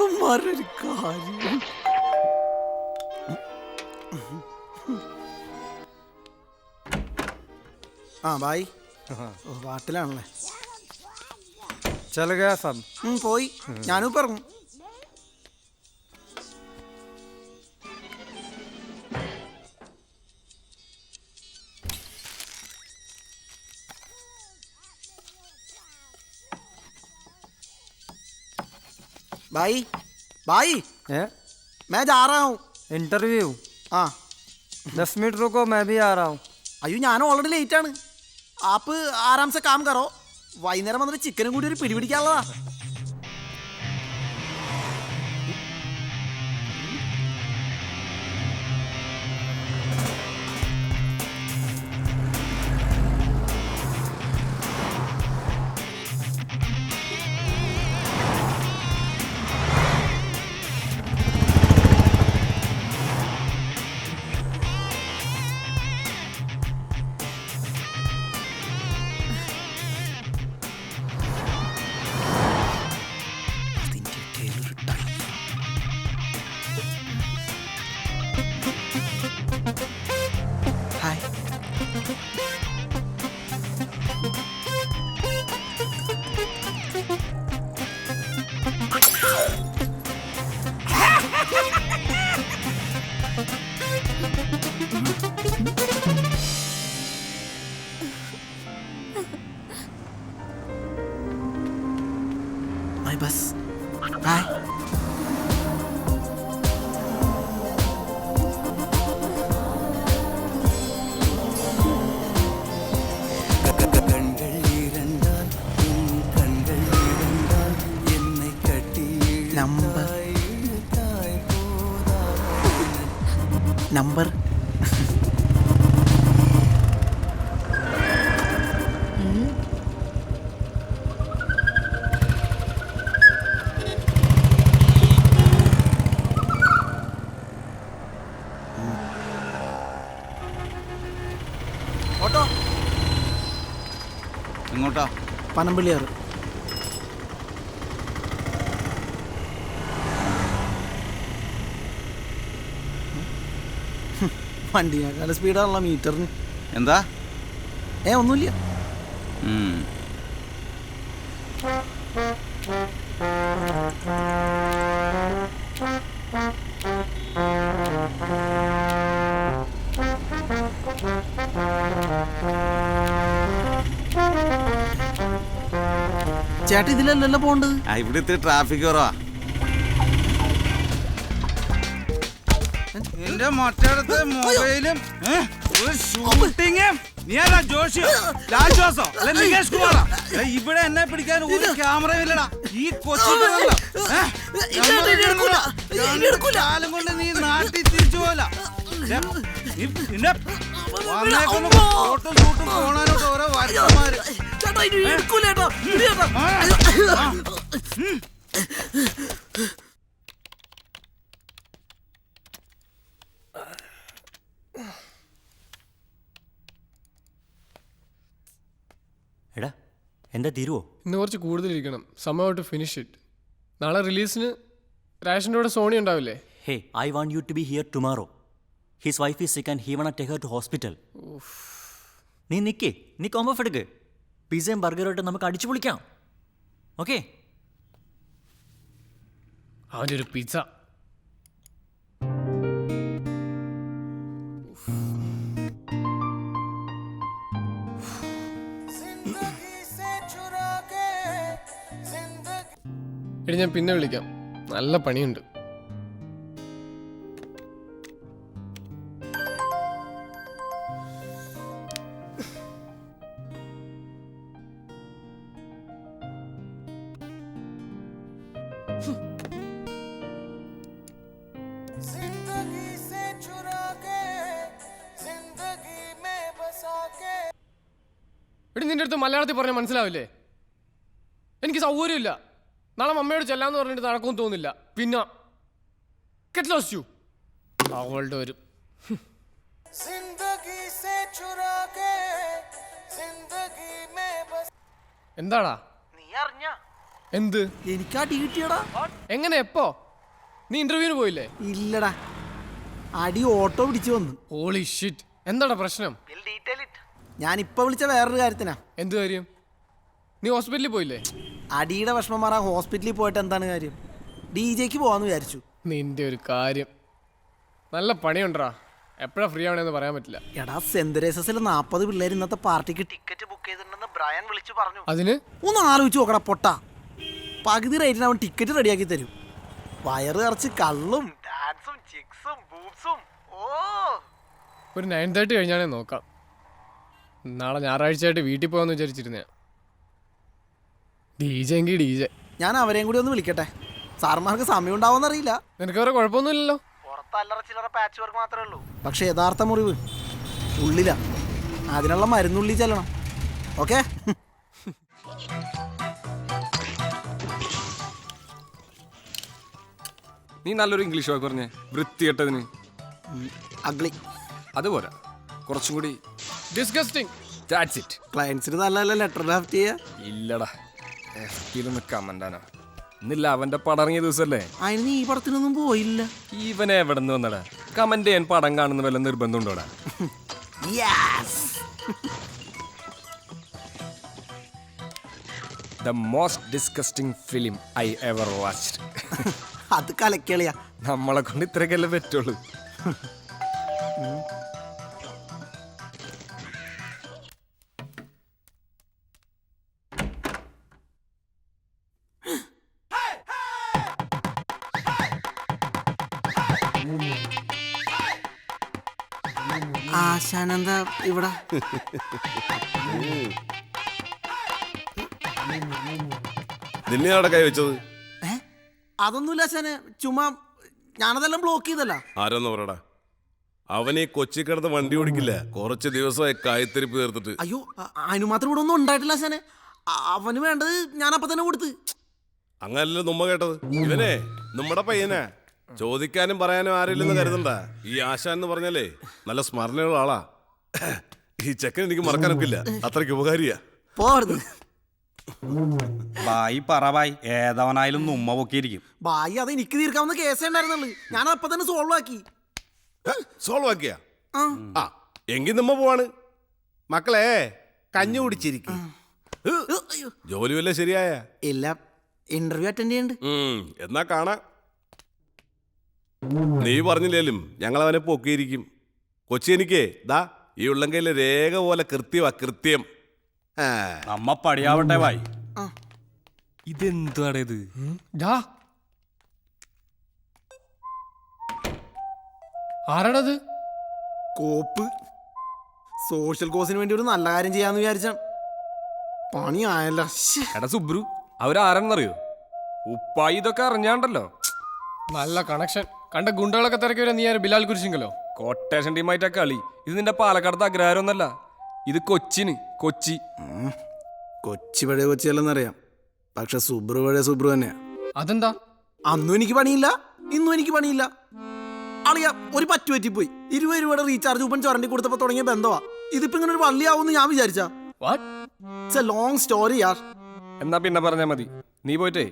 ഇവന്മാരൊരു കാര്യം. ആ ബായ് വാട്ടിലാണല്ലേ? चल गया सब. പോയി. ഞാനും പറഞ്ഞു. भाई भाई मैं जा रहा हूँ इंटरव्यू. हाँ 10 मिनट रुको, मैं भी आ रहा हूँ. അയ്യോ ഞാൻ ഓൾറെഡി ലേറ്റ് ആണ്. ആപ്പ് ആരാം സെ കാം കറോ. വൈകുന്നേരം വന്നിട്ട് ചിക്കനും കൂടി ഒരു പിടിപിടിക്കാനുള്ളതാ. My bus. Bye. Number auto എങ്ങോട്ടാ? പനമ്പള്ളിയാറ്. വണ്ടിനേക്കാൾ സ്പീഡാണല്ലോ മീറ്ററിന്. എന്താ? ഒന്നുമില്ല. ചേട്ടാ ഇതിലല്ലല്ലോ പോണ്ട്. ഇവിടുത്തെ ട്രാഫിക് കുറവാ. എന്റെ മറ്റേടത്ത് മൊബൈലും ഷൂട്ടിങ്ങും. ഇവിടെ എന്നെ പിടിക്കാൻ ഒരു ക്യാമറയും ഇല്ലടാ. ഈ കൊച്ചിക്കാലം കൊണ്ട് നീ നാട്ടിൽ തിരിച്ചു പോല. പിന്നെ ഫോട്ടോ ഷൂട്ടും പോണാനോട്ട് ഓരോ വാര്യന്മാര്. എടാ എന്താ തീരുവോ? ഇന്ന് കുറച്ച് കൂടുതലിരിക്കണം. സമയം ടു ഫിനിഷ് ഇറ്റ്. നാളെ റിലീസിന് റേഷൻ്റെ കൂടെ സോണി ഉണ്ടാവില്ലേ? Hey, I want you to be here tomorrow. His wife is sick and he want to take her to hospital. നീ നിൽക്കേ, നീ കോംബോ ഓഫ് എടുക്ക്. പിസയും ബർഗറുമായിട്ട് നമുക്ക് അടിച്ചു പൊളിക്കാം. ഓക്കെ? അവൻ്റെ ഒരു പിസ്സ. എടി ഞാൻ പിന്നെ വിളിക്കാം, നല്ല പണിയുണ്ട്. എടി നിന്റെ അടുത്ത് മലയാളത്തിൽ പറഞ്ഞാൽ മനസ്സിലാവില്ലേ? എനിക്ക് സൗകര്യമില്ല. നാളെ മമ്മയോട് ചെല്ലാന്ന് പറഞ്ഞിട്ട് നടക്കുമെന്ന് തോന്നില്ല. പിന്നെ ഗെറ്റ് ലോസ്റ്റ് യു. അവളുടെ ഒരു എന്താടാ? നീ അറിഞ്ഞ എന്ത്? എനിക്ക് അടി കിട്ടിയടാ. എങ്ങനെ? എപ്പോ? നീ ഇന്റർവ്യൂവിന് പോയില്ലേ? ഇല്ലടാ, അടി ഓട്ടോ പിടിച്ചു വന്നു. Holy shit. എന്താടാ പ്രശ്നം? ഞാൻ ഇപ്പൊ വിളിച്ച വേറൊരു കാര്യത്തിനാ. എന്ത് കാര്യം? നീ ഹോസ്പിറ്റലിൽ പോയില്ലേ? അടിയുടെ വിഷമം മാറാൻ ഹോസ്പിറ്റലിൽ പോയിട്ട് എന്താണ് കാര്യം? DJക്ക് പോവാന്ന് വിചാരിച്ചു. നിന്റെ ഒരു കാര്യം. നല്ല പണിയുണ്ടാ. എപ്പോഴാ ഫ്രീ ആവണേന്ന് പറയാൻ പറ്റില്ല. എടാ, സെന്റ് തെരേസസിൽ 40 പിള്ളേർ ഇന്നത്തെ പാർട്ടിക്ക് ടിക്കറ്റ് ബുക്ക് ചെയ്തിട്ടുണ്ടെന്ന് ബ്രയൻ വിളിച്ചു പറഞ്ഞു. അതിന് ഒന്ന് ആലോചിച്ച് നോക്കടാ പൊട്ട. പകുതി റേറ്റിന് അവൻ ടിക്കറ്റ് റെഡിയാക്കി തരും. വയറ് നിറച്ച് കള്ളും ഡാൻസും ചിക്സും ബൂബ്സും. ഓ, ഒരു 9:30 കഴിഞ്ഞാണേ നോക്കാം. നാളെ ഞായറാഴ്ചയായിട്ട് വീട്ടിൽ പോകാമെന്ന് വിചാരിച്ചിരുന്നേ. DJ എങ്കിൽ DJ. ഞാൻ അവരെയും കൂടി ഒന്ന് വിളിക്കട്ടെ. സാർമാർക്ക് സമയം ഉണ്ടാവുമെന്നറിയില്ല. നിനക്ക് വേറെ കുഴപ്പമൊന്നുമില്ലല്ലോ? പുറത്തല്ലറ ചില്ലറ പാച്ച് വർക്ക് മാത്രമേ ഉള്ളൂ. പക്ഷെ യഥാർത്ഥ മുറിവ് ഉള്ളില. അതിനുള്ള മരുന്നുള്ളി ചെല്ലണം. ഓക്കെ? നീ നല്ലൊരു ഇംഗ്ലീഷ് വാക്ക് പറഞ്ഞേ, വൃത്തികെട്ടതിന്. അഗ്ലി. അതുപോരാ, കുറച്ചും കൂടി. ഡിസ്ഗസ്റ്റിംഗ്. That's it. ക്ലയൻസിന് നല്ല ലെറ്റർ ഡ്രാഫ്റ്റ് ചെയ്യാ. ഇല്ലടാ, FB-ലൊന്ന് കമന്റാനാ. ഇന്നില്ല അവന്റെ പടം ഇറങ്ങിയ ദിവസമല്ലേ? അതിന് നീ ഈ പടത്തിനൊന്നും പോയില്ല. ഇവനെ എവിടെ നിന്ന് വന്നടാ? കമന്റ് ചെയ്യാൻ പടം കാണുന്ന വല്ല നിർബന്ധം ഉണ്ടോടാ? The most disgusting film I ever watched. അത് കലക്കിളിയാ. നമ്മളെ കൊണ്ട് ഇത്രയൊക്കെയല്ലേ പറ്റുള്ളൂ. ആശാനെന്താ ഇവിടെ? നിന്നെ അവിടെ കൈ വെച്ചത്? അതൊന്നുമില്ല ആശാനെ, ചുമ്മാ ഞാനതെല്ലാം ബ്ലോക്ക് ചെയ്തല്ല. ആരോന്ന് പറയടാ. അവനീ കൊച്ചി കിടന്ന് വണ്ടി ഓടിക്കില്ല. കുറച്ച് ദിവസമായി കായ്ത്തിരിപ്പ് തീർത്തിട്ട്. അയ്യോ, അതിന് മാത്രം ഇവിടെ ഒന്നും ഉണ്ടായിട്ടില്ല ആശാനെ. അവന് വേണ്ടത് ഞാൻ അപ്പൊ തന്നെ കൊടുത്ത്. അങ്ങനല്ലോ നമ്മ കേട്ടത്. ഇവനെ നമ്മുടെ പയ്യനാ. ചോദിക്കാനും പറയാനും ആരില്ലെന്ന് കരുതണ്ട. ഈ ആശാൻ എന്ന് പറഞ്ഞാലേ നല്ല സ്മരണയുള്ള ആളാ. ഈ ചെക്കൻ എനിക്ക് മറക്കാനൊക്കില്ല. അത്രയ്ക്ക് ഉപകാരിയാ. പോടുന്നു ബായി പറ ബായി, ഏതവനായാലും ഉമ്മ പൊക്കിയിരിക്കും. ബായി അത് എനിക്ക് തീർക്കാവുന്ന കേസേ ഉണ്ടായിരുന്നുള്ളു. ഞാൻ അപ്പൊ തന്നെ സോൾവ് ആക്കി. സോൾവ് ആക്കിയാ? ആ, എങ്കിൽ നമ്മ പോവാണ്. മക്കളെ കഞ്ഞു കുടിച്ചിരിക്കും. ജോലി വല്ല ശരിയായ? ഇല്ല, ഇന്റർവ്യൂ അറ്റൻഡ് ചെയ്യണ്ട്. എന്നാ കാണാ. നീ പറഞ്ഞില്ലേലും ഞങ്ങൾ അവനെ പൊക്കിയിരിക്കും. കൊച്ചി എനിക്കേ ദാ ഈ ഉള്ളംകൈയിലെ രേഖ പോലെ കൃത്യമാ, കൃത്യം. നമ്മ പടിയാവട്ടെ ബായി. ഇതെന്താണ് ഇത്? ആരാടത്? കോപ്പ്. സോഷ്യൽ കോസിന് വേണ്ടി ഒരു നല്ല കാര്യം ചെയ്യാന്ന് വിചാരിച്ച പണിയായല്ല. എടാ സുബ്രു, അവരാരെന്നറിയോ? ഉപ്പായി ഇതൊക്കെ അറിഞ്ഞാണ്ടല്ലോ. നല്ല കണക്ഷൻ. കണ്ട ഗുണ്ടകളൊക്കെ തിരക്കി വരാൻ നീ ആര്? ബിലാൽ കുരിശിങ്കലോ? കോട്ടേഷൻ ടീമായിട്ടാ കളി. ഇത് നിന്റെ പാലക്കാടത്തെ അഗ്രഹാരമൊന്നല്ല. ഇത് കൊച്ചിന്. കൊച്ചി. കൊച്ചി പഴയ കൊച്ചിയല്ലെന്നറിയാം. പക്ഷെ സുബ്രു പഴയ സുബ്രു തന്നെയാ. അതെന്താ? അന്നും എനിക്ക് പണിയില്ല, ഇന്നും എനിക്ക് പണിയില്ല. അളിയാ, ഒരു പറ്റു പറ്റിപ്പോയി. 20 രൂപയുടെ റീചാർജ് കൂപ്പൺ ചൊരണ്ടി കൊടുത്തപ്പോ തുടങ്ങിയ ബന്ധമാ. ഇതിപ്പോ ഇങ്ങനെ ഒരു വള്ളിയാവുമെന്ന് ഞാൻ വിചാരിച്ചാ. ഇറ്റ്സ് എ ലോങ് സ്റ്റോറി യാർ. എന്നാ പിന്നെ പറഞ്ഞാ മതി. നീ പോയിട്ടേ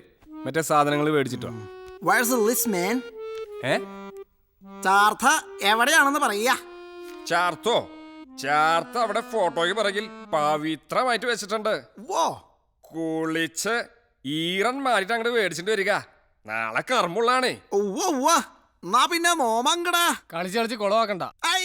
മറ്റേ സാധനങ്ങൾ മേടിച്ചിട്ടോ. Where's the list, man? ചാർത്ത എവിടെയാണെന്ന് പറയാ. ചാർത്തോ? ചാർത്ത അവിടെ ഫോട്ടോയ്ക്ക് പിറകിൽ പവിത്രമായിട്ട് വെച്ചിട്ടുണ്ട്. കുളിച്ച് ഈറൻ മാറിയിട്ട് അങ്ങോട്ട് മേടിച്ചിട്ട് വരിക. നാളെ കർമ്മുള്ളാണേ. എന്നാ പിന്നെ നോമങ്കടാ. കളിച്ച് കളിച്ച് കൊളവാക്കണ്ട. ഐ